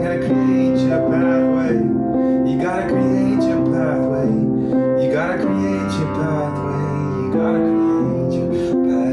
gotta create your pathway. You gotta create your pathway. You gotta create your pathway. You gotta create your pathway.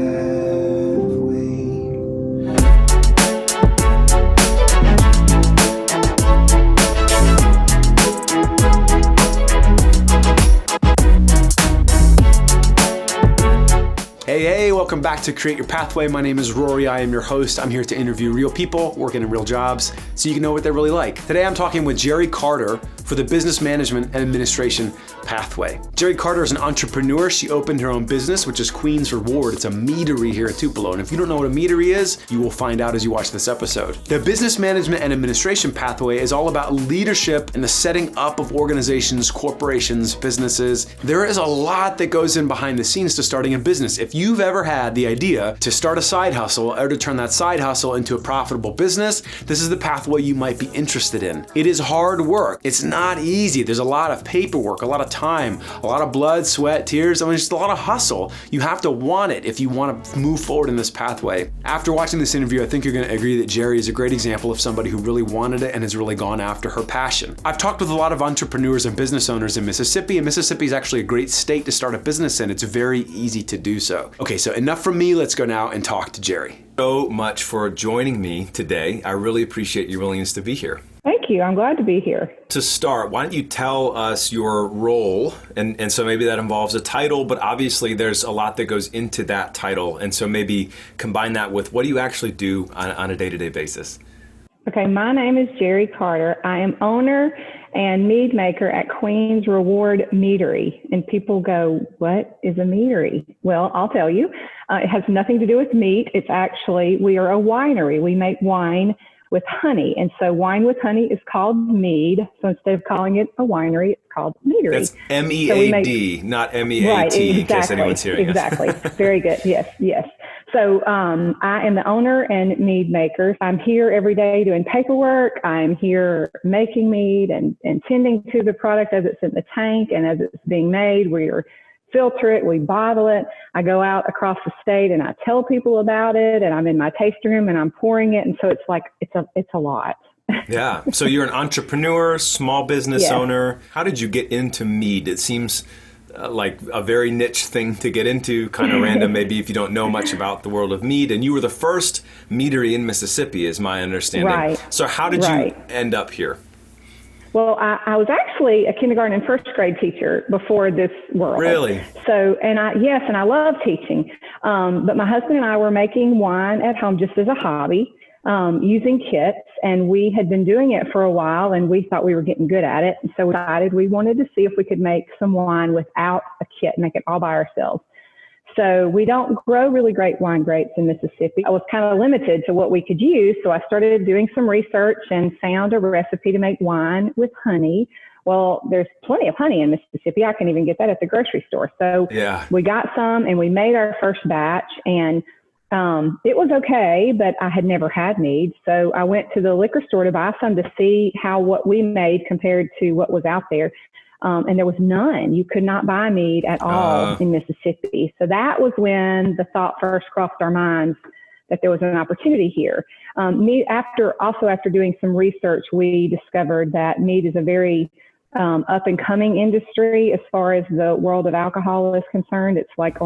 Hey, welcome back to Create Your Pathway. My name is Rory. I am your host. I'm here to interview real people working in real jobs so you can know what they're really like. Today I'm talking with Jerry Carter for the Business Management and Administration Pathway. Jerry Carter is an entrepreneur. She opened her own business, which is Queen's Reward. It's a meadery here at Tupelo. And if you don't know what a meadery is, you will find out as you watch this episode. The Business Management and Administration Pathway is all about leadership and the setting up of organizations, corporations, businesses. There is a lot that goes in behind the scenes to starting a business. If you've ever had the idea to start a side hustle or to turn that side hustle into a profitable business, this is the pathway you might be interested in. It is hard work. It's not easy. There's a lot of paperwork, a lot of time, a lot of blood, sweat, tears. I mean, just a lot of hustle. You have to want it if you want to move forward in this pathway. After watching this interview, I think you're going to agree that Jerry is a great example of somebody who really wanted it and has really gone after her passion. I've talked with a lot of entrepreneurs and business owners in Mississippi, and Mississippi is actually a great state to start a business in. It's very easy to do so. Okay, so enough from me. Let's go now and talk to Jerry. So much for joining me today. I really appreciate your willingness to be here. Thank you. I'm glad to be here. To start, why don't you tell us your role? And so maybe that involves a title, but obviously there's a lot that goes into that title. And so maybe combine that with what do you actually do on a day-to-day basis? Okay, my name is Jerry Carter. I am owner and mead maker at Queen's Reward Meadery. And people go, what is a meadery? Well, I'll tell you. It has nothing to do with meat. It's actually, we are a winery. We make wine with honey. And so wine with honey is called mead. So instead of calling it a winery, it's called meadery. That's M-E-A-D, not M-E-A-T, right, exactly, in case anyone's hearing exactly. us. Very good. Yes. So I am the owner and mead maker. I'm here every day doing paperwork. I'm here making mead and tending to the product as it's in the tank and as it's being made. We're filter it, we bottle it. I go out across the state and I tell people about it, and I'm in my tasting room and I'm pouring it. And so it's like, it's a lot. Yeah. So you're an entrepreneur, small business owner. How did you get into mead? It seems like a very niche thing to get into, kind of random, maybe if you don't know much about the world of mead. And you were the first meadery in Mississippi, is my understanding. Right. So how did you end up here? Well, I was actually a kindergarten and first grade teacher before this world. Really? So, and I love teaching. But my husband and I were making wine at home just as a hobby, using kits. And we had been doing it for a while and we thought we were getting good at it. And so we decided we wanted to see if we could make some wine without a kit, make it all by ourselves. So we don't grow really great wine grapes in Mississippi. I was kind of limited to what we could use. So I started doing some research and found a recipe to make wine with honey. Well, there's plenty of honey in Mississippi. I can even get that at the grocery store. So we got some and we made our first batch, and it was okay, but I had never had mead. So I went to the liquor store to buy some to see how what we made compared to what was out there. And there was none. You could not buy mead at all in Mississippi. So that was when the thought first crossed our minds that there was an opportunity here. Mead, after doing some research, we discovered that mead is a very up and coming industry as far as the world of alcohol is concerned. It's like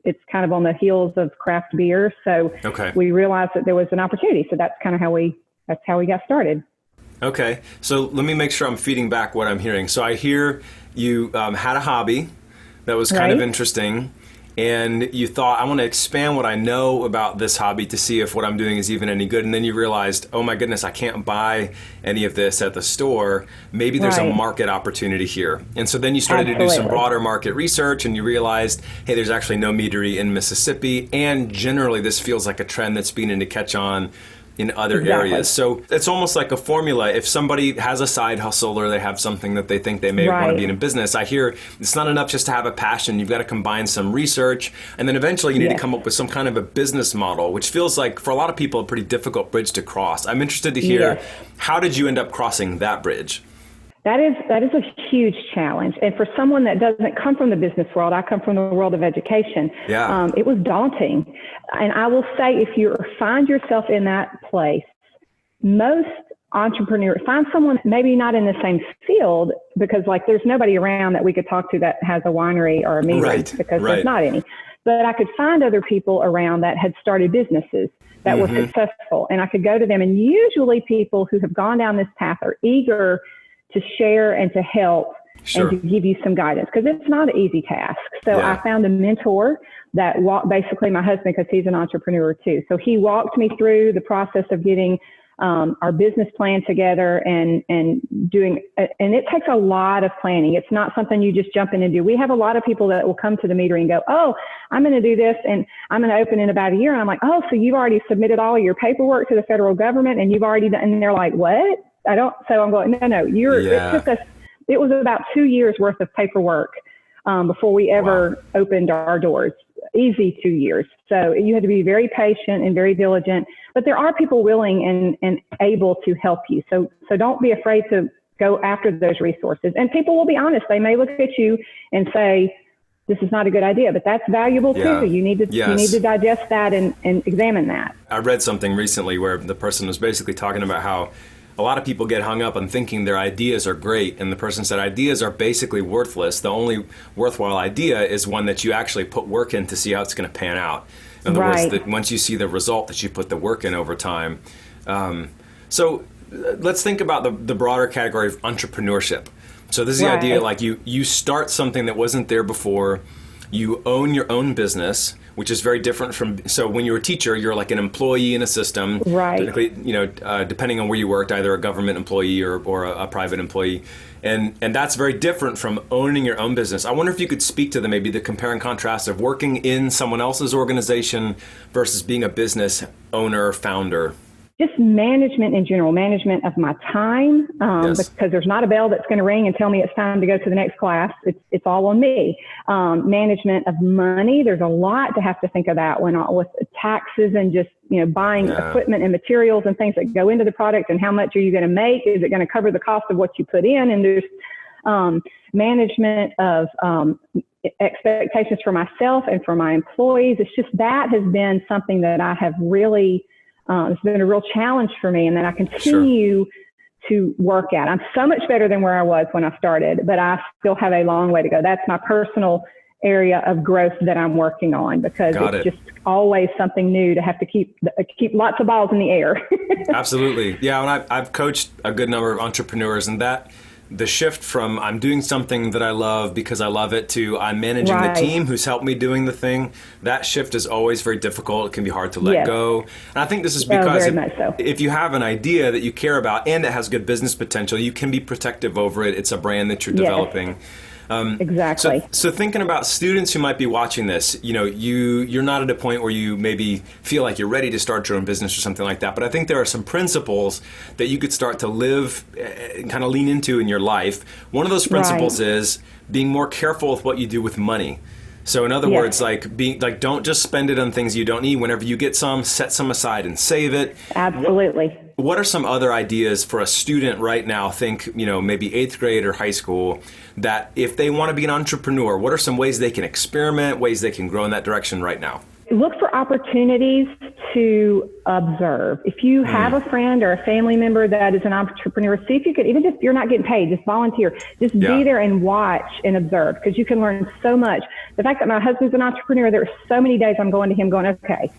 it's kind of on the heels of craft beer. So we realized that there was an opportunity. So that's kind of how we got started. Okay, so let me make sure I'm feeding back what I'm hearing. So I hear you had a hobby that was kind of interesting, and you thought, I want to expand what I know about this hobby to see if what I'm doing is even any good. And then you realized, oh my goodness, I can't buy any of this at the store. Maybe there's a market opportunity here. And so then you started to do some broader market research, and you realized, hey, there's actually no meadery in Mississippi. And generally, this feels like a trend that's beginning to catch on in other areas. So it's almost like a formula. If somebody has a side hustle or they have something that they think they may want to be in a business, I hear it's not enough just to have a passion. You've got to combine some research, and then eventually you need to come up with some kind of a business model, which feels like for a lot of people a pretty difficult bridge to cross. I'm interested to hear, how did you end up crossing that bridge? That is a huge challenge. And for someone that doesn't come from the business world, I come from the world of education. It was daunting. And I will say, if you find yourself in that place, most entrepreneur, find someone maybe not in the same field, because like there's nobody around that we could talk to that has a winery or a meadery, because there's not any. But I could find other people around that had started businesses that were successful, and I could go to them. And usually people who have gone down this path are eager to share and to help and to give you some guidance, because it's not an easy task. So I found a mentor that basically my husband, because he's an entrepreneur too. So he walked me through the process of getting our business plan together and doing, and it takes a lot of planning. It's not something you just jump in and do. We have a lot of people that will come to the meadery and go, oh, I'm going to do this and I'm going to open in about a year. And I'm like, oh, so you've already submitted all of your paperwork to the federal government and you've already done, and they're like, what? So I'm going, no, it took us, it was about 2 years worth of paperwork before we ever opened our doors. Easy 2 years. So you had to be very patient and very diligent, but there are people willing and able to help you. So don't be afraid to go after those resources. And people will be honest. They may look at you and say, this is not a good idea, but that's valuable too. You need to digest that and examine that. I read something recently where the person was basically talking about how a lot of people get hung up on thinking their ideas are great, and the person said ideas are basically worthless. The only worthwhile idea is one that you actually put work in to see how it's going to pan out. In other words, that once you see the result, that you put the work in over time. So let's think about the broader category of entrepreneurship. So this is the idea, like you start something that wasn't there before. You own your own business, which is very different from, so when you're a teacher, you're like an employee in a system. Typically, depending on where you worked, either a government employee or a private employee. And that's very different from owning your own business. I wonder if you could speak to maybe the compare and contrast of working in someone else's organization versus being a business owner, founder. Just management in general, management of my time, because there's not a bell that's going to ring and tell me it's time to go to the next class. It's all on me. Management of money. There's a lot to have to think about with taxes and just, buying equipment and materials and things that go into the product, and how much are you going to make? Is it going to cover the cost of what you put in? And there's management of expectations for myself and for my employees. It's just, that has been something that I have really, it's been a real challenge for me, and that I continue to work at. I'm so much better than where I was when I started, but I still have a long way to go. That's my personal area of growth that I'm working on, because it's just always something new to have to keep lots of balls in the air. Absolutely. Yeah. And I've coached a good number of entrepreneurs, and the shift from I'm doing something that I love because I love it to I'm managing the team who's helped me doing the thing, that shift is always very difficult. It can be hard to let go. And I think this is because if you have an idea that you care about and it has good business potential, you can be protective over it. It's a brand that you're developing. Exactly. So thinking about students who might be watching this, you're not at a point where you maybe feel like you're ready to start your own business or something like that. But I think there are some principles that you could start to live and kind of lean into in your life. One of those principles is being more careful with what you do with money. So in other words, don't just spend it on things you don't need. Whenever you get some, set some aside and save it. Absolutely. What are some other ideas for a student right now, think, maybe 8th grade or high school, that if they want to be an entrepreneur, what are some ways they can experiment, ways they can grow in that direction right now? Look for opportunities to observe. If you have a friend or a family member that is an entrepreneur, see if you could, even if you're not getting paid, just volunteer. Just be there and watch and observe, because you can learn so much. The fact that my husband's an entrepreneur, there are so many days I'm going to him going, okay,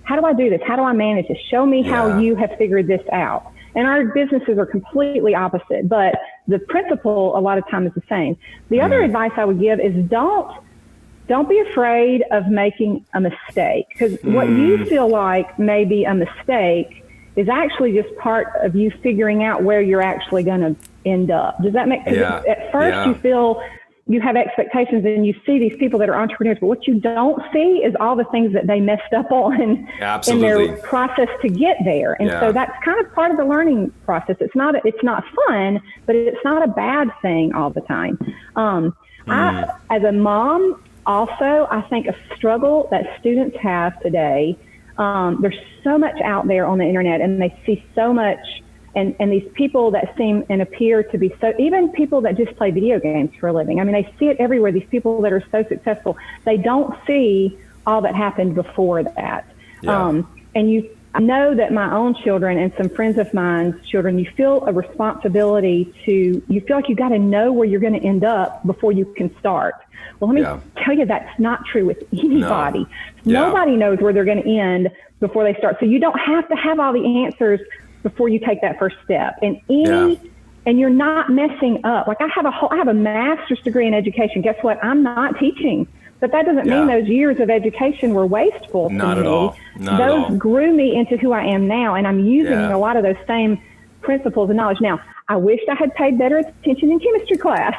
how do I do this? How do I manage this? Show me how you have figured this out. And our businesses are completely opposite, but the principle a lot of times is the same. The other advice I would give is don't be afraid of making a mistake, because what you feel like may be a mistake is actually just part of you figuring out where you're actually going to end up. Does that make sense? At first you feel you have expectations and you see these people that are entrepreneurs, but what you don't see is all the things that they messed up on in their process to get there. And so that's kind of part of the learning process. It's not fun, but it's not a bad thing all the time. I, as a mom, also, I think a struggle that students have today, there's so much out there on the internet, and they see so much, and these people that seem and appear to be so, even people that just play video games for a living. I mean, they see it everywhere. These people that are so successful, they don't see all that happened before that. And I know that my own children and some friends of mine's children, you feel a responsibility you feel like you got to know where you're going to end up before you can start. Well, let me tell you, that's not true with anybody. No. Nobody knows where they're going to end before they start. So you don't have to have all the answers before you take that first step. And you're not messing up. Like I have a master's degree in education. Guess what? I'm not teaching. But that doesn't mean those years of education were wasteful to me. Not at all. Those grew me into who I am now, and I'm using a lot of those same principles and knowledge. Now, I wish I had paid better attention in chemistry class.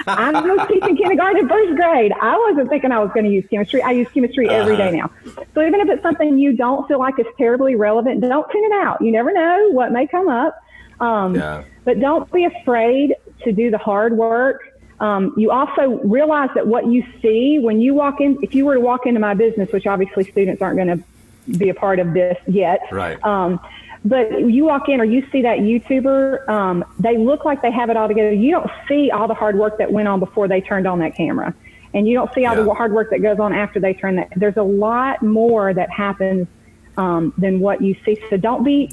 I was teaching kindergarten and first grade. I wasn't thinking I was going to use chemistry. I use chemistry every day now. So even if it's something you don't feel like is terribly relevant, don't tune it out. You never know what may come up. But don't be afraid to do the hard work. You also realize that what you see when you walk in, if you were to walk into my business, which obviously students aren't going to be a part of this yet. Right. But you walk in or you see that YouTuber, they look like they have it all together. You don't see all the hard work that went on before they turned on that camera. And you don't see all the hard work that goes on after they turn that. There's a lot more that happens than what you see. So don't be,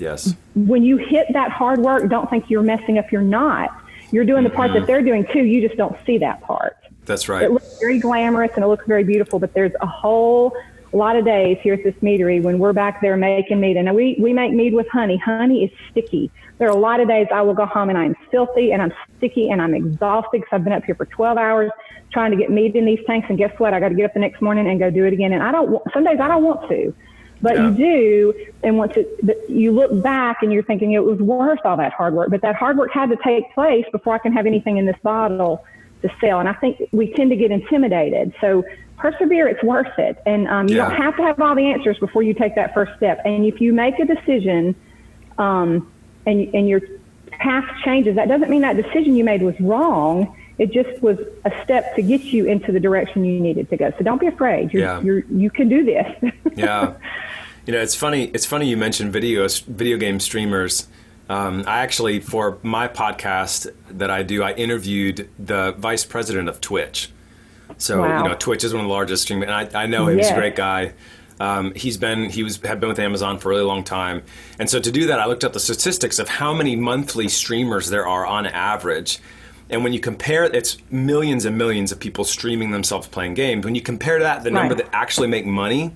when you hit that hard work, don't think you're messing up. You're not. You're doing the part that they're doing too. You just don't see that part. That's right. It looks very glamorous and it looks very beautiful, but there's a whole lot of days here at this meadery when we're back there making mead. And we make mead with honey. Honey is sticky. There are a lot of days I will go home and I'm filthy and I'm sticky and I'm exhausted because I've been up here for 12 hours trying to get mead in these tanks. And guess what? I got to get up the next morning and go do it again. And some days I don't want to. But you do, and you look back and you're thinking it was worth all that hard work. But that hard work had to take place before I can have anything in this bottle to sell. And I think we tend to get intimidated. So persevere, it's worth it. And you don't have to have all the answers before you take that first step. And if you make a decision and your path changes, that doesn't mean that decision you made was wrong. It just was a step to get you into the direction you needed to go. So don't be afraid. You can do this. You know, it's funny you mentioned video game streamers. I actually, for my podcast that I do, I interviewed the vice president of Twitch. So, you know, Twitch is one of the largest streaming, and I know him. He's a great guy. Had been with Amazon for a really long time. And so to do that, I looked up the statistics of how many monthly streamers there are on average. And when you compare, it's millions and millions of people streaming themselves playing games. When you compare that, the number that actually make money,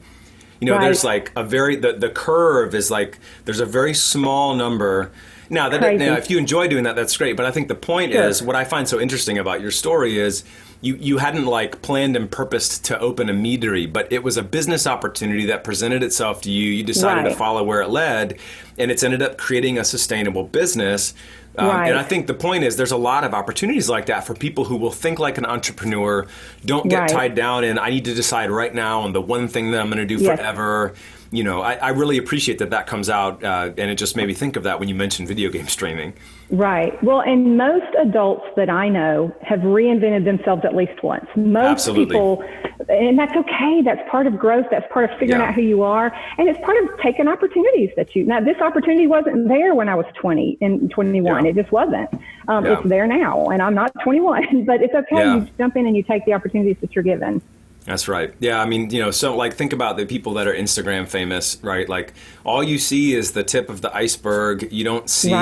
you know, there's like the curve is like, there's a very small number. Now, if you enjoy doing that, that's great. But I think the point is, what I find so interesting about your story is you hadn't like planned and purposed to open a meadery, but it was a business opportunity that presented itself to you. You decided to follow where it led, and it's ended up creating a sustainable business. And I think the point is there's a lot of opportunities like that for people who will think like an entrepreneur, don't get tied down in, I need to decide right now on the one thing that I'm going to do forever. You know, I really appreciate that comes out, and it just made me think of that when you mentioned video game streaming. Right. Well, and most adults that I know have reinvented themselves at least once. Most people, and that's okay. That's part of growth. That's part of figuring out who you are. And it's part of taking opportunities now, this opportunity wasn't there when I was 20 and 21. It just wasn't. It's there now, and I'm not 21, but it's okay. You jump in and you take the opportunities that you're given. That's right. Yeah, I mean, you know, so like think about the people that are Instagram famous, right? Like all you see is the tip of the iceberg. You don't see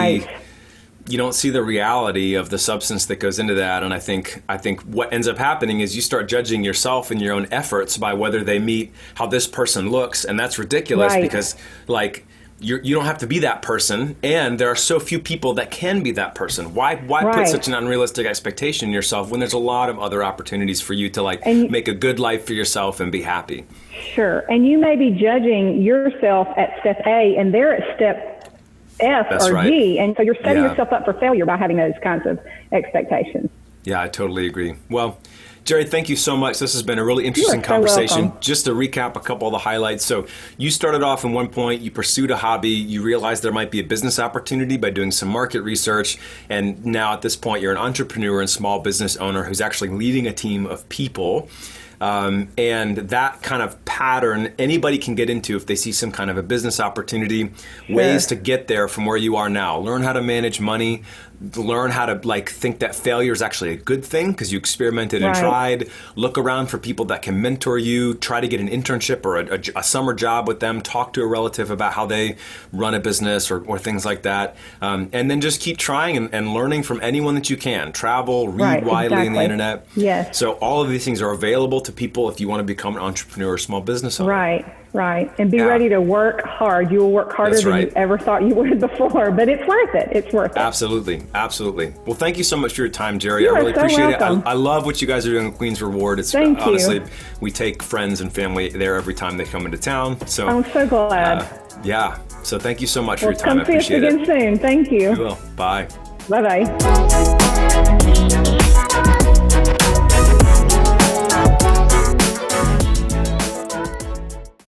the reality of the substance that goes into that. And I think what ends up happening is you start judging yourself and your own efforts by whether they meet how this person looks, and that's ridiculous because like you don't have to be that person, and there are so few people that can be that person. Why put such an unrealistic expectation in yourself when there's a lot of other opportunities for you to like make a good life for yourself and be happy? Sure. And you may be judging yourself at step A and they're at step F or G, and so you're setting yourself up for failure by having those kinds of expectations. Yeah, I totally agree. Well, Jerry, thank you so much. This has been a really interesting conversation. Just to recap a couple of the highlights. So you started off in one point, you pursued a hobby, you realized there might be a business opportunity by doing some market research, and now at this point you're an entrepreneur and small business owner who's actually leading a team of people. And that kind of pattern anybody can get into if they see some kind of a business opportunity, ways to get there from where you are now. Learn how to manage money, learn how to think that failure is actually a good thing because you experimented and tried. Look around for people that can mentor you, try to get an internship or a summer job with them, talk to a relative about how they run a business or things like that. And then just keep trying and learning from anyone that you can. Travel, read widely on the internet. Yes. So all of these things are available to people if you want to become an entrepreneur or small business owner. Right. And be ready to work hard. You will work harder than you ever thought you would before, but it's worth it. It's worth it. Absolutely. Well, thank you so much for your time, Jerry. You I really appreciate it. welcome. I love what you guys are doing at Queen's Reward. It's honestly, we take friends and family there every time they come into town. So I'm so glad. So thank you so much for your time. Come I appreciate see us again soon. Thank you. We will. Bye. Bye-bye.